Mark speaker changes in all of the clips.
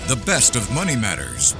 Speaker 1: The best of money matters.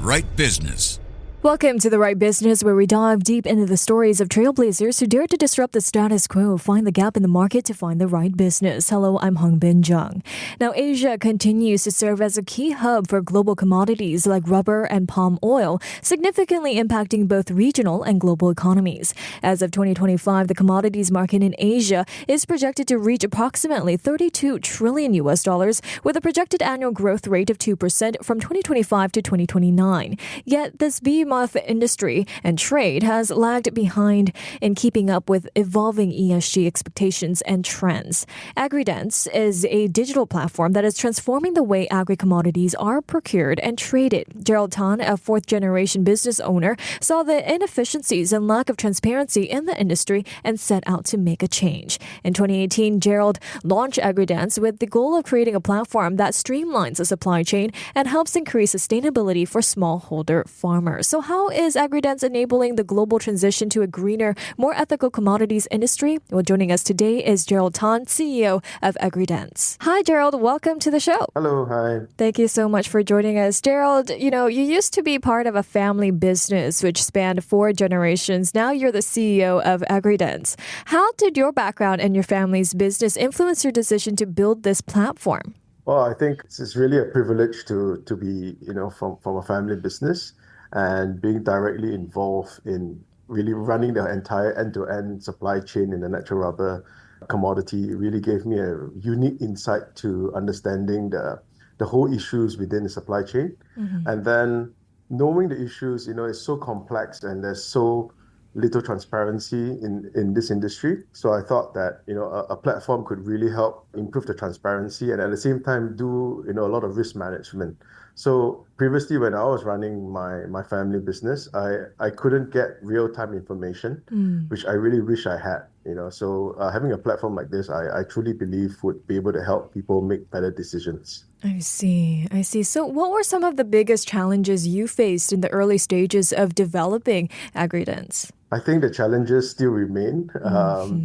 Speaker 1: Right Business.
Speaker 2: Welcome to The Right Business, where we dive deep into the stories of trailblazers who dare to disrupt the status quo, find the gap in the market to find the right business. Hello, I'm Hongbin Jeong. Now, Asia continues to serve as a key hub for global commodities like rubber and palm oil, significantly impacting both regional and global economies. As of 2025, the commodities market in Asia is projected to reach approximately $32 trillion with a projected annual growth rate of 2% from 2025 to 2029. Yet, this behemoth industry and trade has lagged behind in keeping up with evolving ESG expectations and trends. Agridence is a digital platform that is transforming the way agri-commodities are procured and traded. Gerald Tan, a fourth-generation business owner, saw the inefficiencies and lack of transparency in the industry and set out to make a change. In 2018, Gerald launched Agridence with the goal of creating a platform that streamlines the supply chain and helps increase sustainability for smallholder farmers. So how is Agridence enabling the global transition to a greener, more ethical commodities industry? Well, joining us today is Gerald Tan, CEO of Agridence. Hi, Gerald. Welcome to the show.
Speaker 3: Hello, hi.
Speaker 2: Thank you so much for joining us. Gerald, you used to be part of a family business which spanned 4 generations. Now you're the CEO of Agridence. How did your background and your family's business influence your decision to build this platform?
Speaker 3: Well, I think it's really a privilege to be, from a family business and being directly involved in really running the entire end-to-end supply chain in the natural rubber commodity. It really gave me a unique insight to understanding the whole issues within the supply chain. Mm-hmm. And then knowing the issues, is so complex and there's so little transparency in this industry. So I thought that, a platform could really help improve the transparency and at the same time do, a lot of risk management. So previously when I was running my family business, I couldn't get real-time information, which I really wish I had, So having a platform like this, I truly believe would be able to help people make better decisions.
Speaker 2: I see. So what were some of the biggest challenges you faced in the early stages of developing Agridence?
Speaker 3: I think the challenges still remain.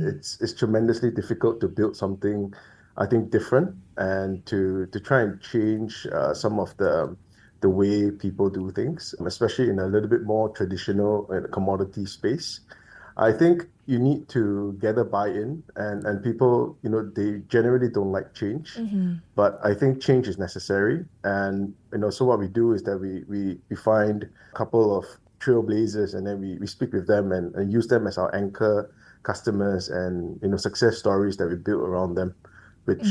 Speaker 3: It's tremendously difficult to build something, I think, different and to try and change some of the way people do things, especially in a little bit more traditional commodity space. I think you need to gather buy-in and people, they generally don't like change, but I think change is necessary. And, so what we do is that we find a couple of trailblazers and then we speak with them and use them as our anchor customers and, success stories that we built around them, which,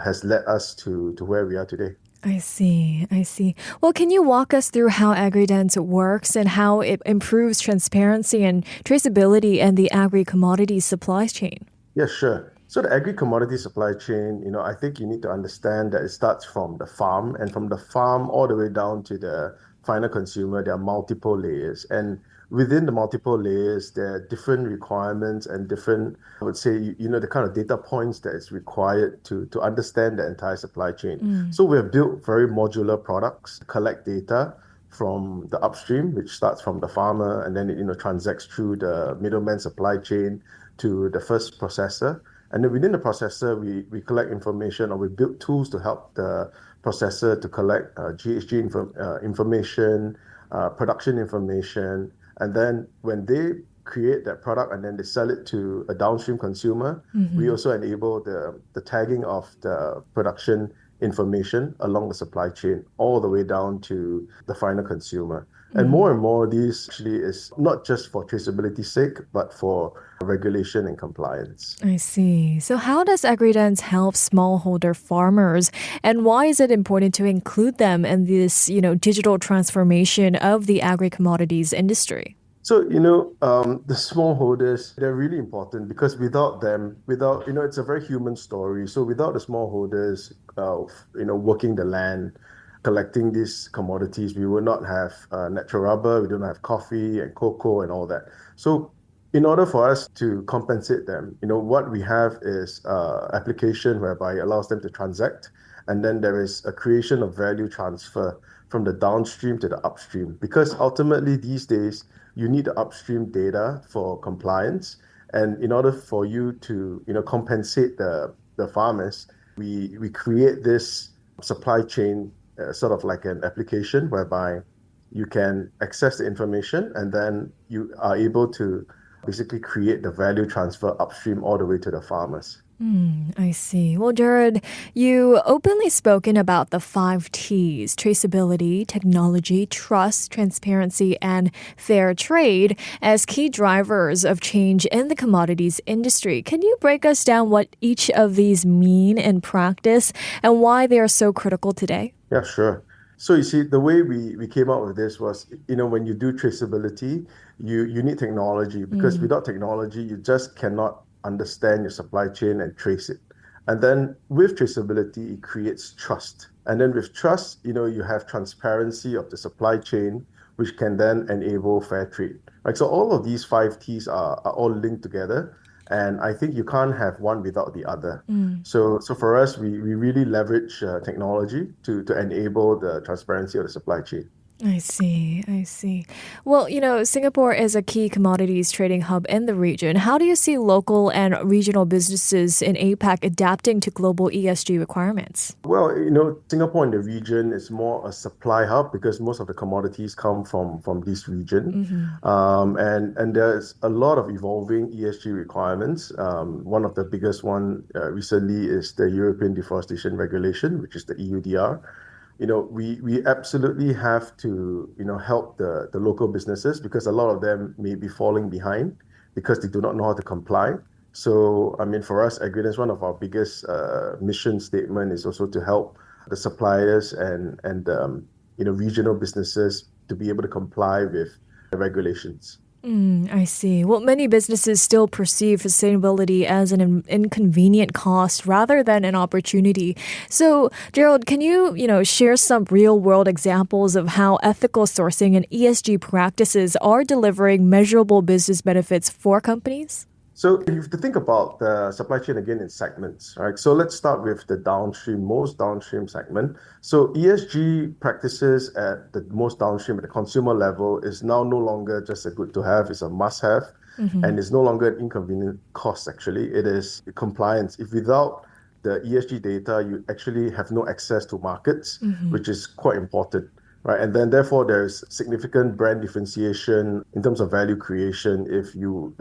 Speaker 3: has led us to where we are today.
Speaker 2: I see. Well, can you walk us through how Agridence works and how it improves transparency and traceability in the agri-commodities supply chain?
Speaker 3: Yeah, sure. So the agri-commodity supply chain, I think you need to understand that it starts from the farm, and from the farm all the way down to the final consumer, there are multiple layers. And within the multiple layers, there are different requirements and different, I would say, the kind of data points that is required to understand the entire supply chain. So we have built very modular products, collect data from the upstream, which starts from the farmer, and then it transacts through the middleman supply chain to the first processor. And then within the processor, we collect information, or we build tools to help the processor to collect GHG information, production information. And then when they create that product and then they sell it to a downstream consumer, we also enable the tagging of the production information along the supply chain all the way down to the final consumer. And more, these actually is not just for traceability's sake, but for regulation and compliance.
Speaker 2: I see. So how does Agridence help smallholder farmers, and why is it important to include them in this, digital transformation of the agri-commodities industry?
Speaker 3: So, the smallholders, they're really important because without them, it's a very human story. So without the smallholders, working the land, collecting these commodities, we will not have natural rubber, we don't have coffee and cocoa and all that. So in order for us to compensate them, what we have is application whereby it allows them to transact. And then there is a creation of value transfer from the downstream to the upstream. Because ultimately these days, you need the upstream data for compliance. And in order for you to, compensate the farmers, we create this supply chain sort of like an application whereby you can access the information and then you are able to basically create the value transfer upstream all the way to the farmers.
Speaker 2: I see. Well, Jared, you openly spoken about the five T's: traceability, technology, trust, transparency, and fair trade as key drivers of change in the commodities industry. Can you break us down what each of these mean in practice and why they are so critical today?
Speaker 3: Yeah, sure. So you see, the way we came up with this was, when you do traceability, you need technology because
Speaker 2: Mm,
Speaker 3: without technology, you just cannot understand your supply chain and trace it. And then with traceability, it creates trust. And then with trust, you have transparency of the supply chain, which can then enable fair trade. Right. So all of these five T's are all linked together. And I think you can't have one without the other.
Speaker 2: mm.
Speaker 3: So for us, we really leverage technology to enable the transparency of the supply chain.
Speaker 2: I see. I see. Well, Singapore is a key commodities trading hub in the region. How do you see local and regional businesses in APAC adapting to global ESG requirements?
Speaker 3: Well, Singapore in the region is more a supply hub because most of the commodities come from this region.
Speaker 2: Hmm.
Speaker 3: And there's a lot of evolving ESG requirements. One of the biggest one recently is the European Deforestation Regulation, which is the EUDR. We absolutely have to, help the local businesses because a lot of them may be falling behind because they do not know how to comply. So, I mean, for us, Agridence, one of our biggest mission statement is also to help the suppliers and regional businesses to be able to comply with the regulations.
Speaker 2: I see. Well, many businesses still perceive sustainability as an inconvenient cost rather than an opportunity. So, Gerald, can you share some real-world examples of how ethical sourcing and ESG practices are delivering measurable business benefits for companies?
Speaker 3: So you have to think about the supply chain again in segments, right? So let's start with the most downstream segment. So ESG practices at the most downstream at the consumer level is now no longer just a good to have, it's a must have,
Speaker 2: Hmm.
Speaker 3: and it's no longer an inconvenient cost, actually. It is compliance. If without the ESG data, you actually have no access to markets,
Speaker 2: Hmm.
Speaker 3: which is quite important. Right. And then therefore there's significant brand differentiation in terms of value creation if you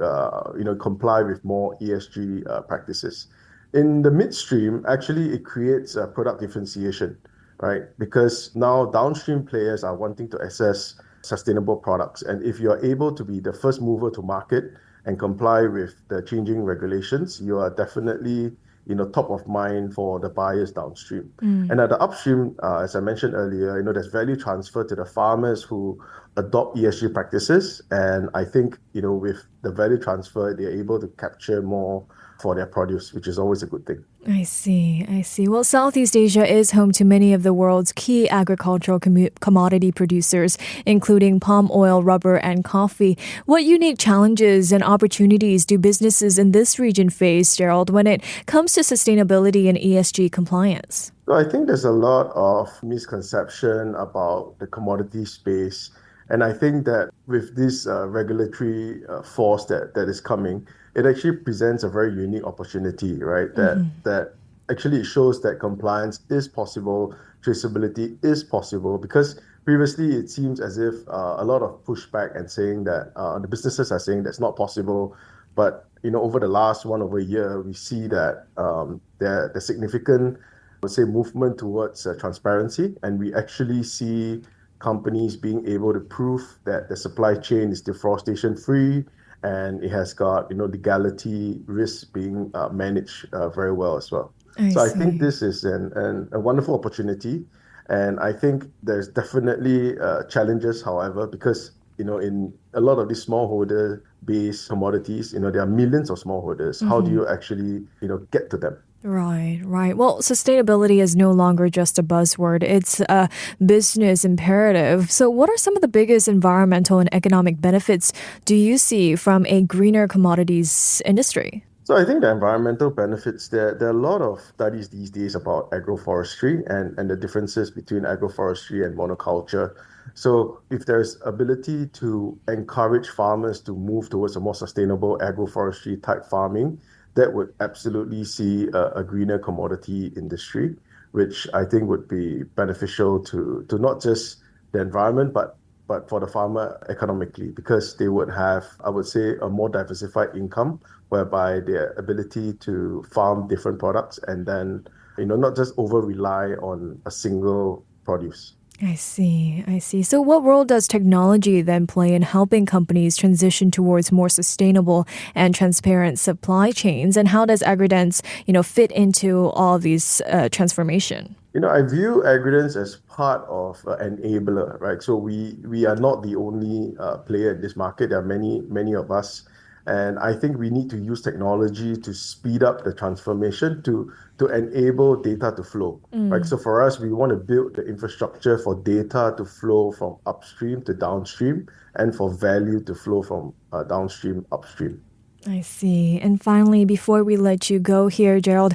Speaker 3: comply with more ESG practices. In the midstream, actually it creates a product differentiation, right? Because now downstream players are wanting to access sustainable products. And if you're able to be the first mover to market and comply with the changing regulations, you are definitely, top of mind for the buyers downstream.
Speaker 2: Mm.
Speaker 3: And at the upstream, as I mentioned earlier, there's value transfer to the farmers who adopt ESG practices. And I think, with the value transfer, they're able to capture more for their produce, which is always a good thing.
Speaker 2: I see. I see. Well, Southeast Asia is home to many of the world's key agricultural commodity producers, including palm oil, rubber, and coffee. What unique challenges and opportunities do businesses in this region face, Gerald, when it comes to sustainability and ESG compliance?
Speaker 3: So I think there's a lot of misconception about the commodity space. And I think that with this regulatory force that is coming, it actually presents a very unique opportunity, right? That actually shows that compliance is possible, traceability is possible, because previously it seems as if a lot of pushback and saying that the businesses are saying that's not possible. But over the last one over a year, we see that there's significant would say movement towards transparency, and we actually see companies being able to prove that the supply chain is deforestation free and it has got legality risks being managed very well as well.
Speaker 2: I
Speaker 3: So I think
Speaker 2: see.
Speaker 3: this is a wonderful opportunity, and I think there's definitely challenges, however, because in a lot of these smallholder based commodities, there are millions of smallholders. How do you actually get to them?
Speaker 2: Right, right. Well, sustainability is no longer just a buzzword, it's a business imperative. So, what are some of the biggest environmental and economic benefits do you see from a greener commodities industry?
Speaker 3: So I think the environmental benefits, there are a lot of studies these days about agroforestry and the differences between agroforestry and monoculture. So if there's ability to encourage farmers to move towards a more sustainable agroforestry type farming, that would absolutely see a greener commodity industry, which I think would be beneficial to not just the environment, but for the farmer economically, because they would have, I would say, a more diversified income, whereby their ability to farm different products and then, not just over rely on a single produce.
Speaker 2: I see. I see. So what role does technology then play in helping companies transition towards more sustainable and transparent supply chains? And how does Agridence, fit into all of these transformation?
Speaker 3: I view Agridence as part of an enabler, right? So we are not the only player in this market. There are many of us, and I think we need to use technology to speed up the transformation to enable data to flow, right? So for us, we want to build the infrastructure for data to flow from upstream to downstream, and for value to flow from downstream upstream.
Speaker 2: I see. And finally, before we let you go here, Gerald,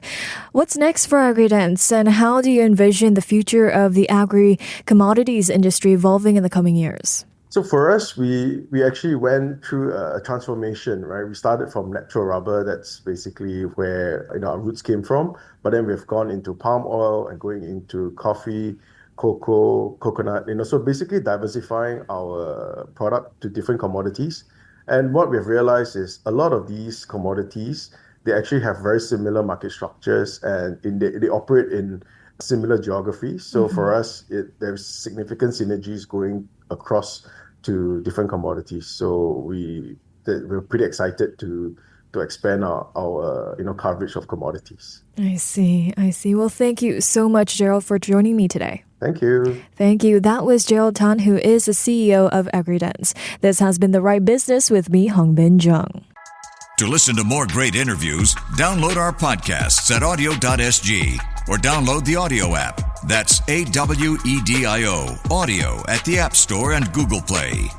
Speaker 2: what's next for Agridence and how do you envision the future of the agri-commodities industry evolving in the coming years?
Speaker 3: So for us, we actually went through a transformation, right? We started from natural rubber. That's basically where our roots came from. But then we've gone into palm oil and going into coffee, cocoa, coconut. So basically diversifying our product to different commodities. And what we've realized is a lot of these commodities, they actually have very similar market structures, and they operate in similar geographies. So for us, there's significant synergies going across to different commodities. So we're pretty excited to expand our coverage of commodities.
Speaker 2: I see. I see. Well, thank you so much, Gerald, for joining me today.
Speaker 3: Thank you.
Speaker 2: Thank you. That was Gerald Tan, who is the CEO of Agridence. This has been The Right Business with me, Hongbin Jeong.
Speaker 1: To listen to more great interviews, download our podcasts at audio.sg or download the audio app. That's AWEDIO, audio at the App Store and Google Play.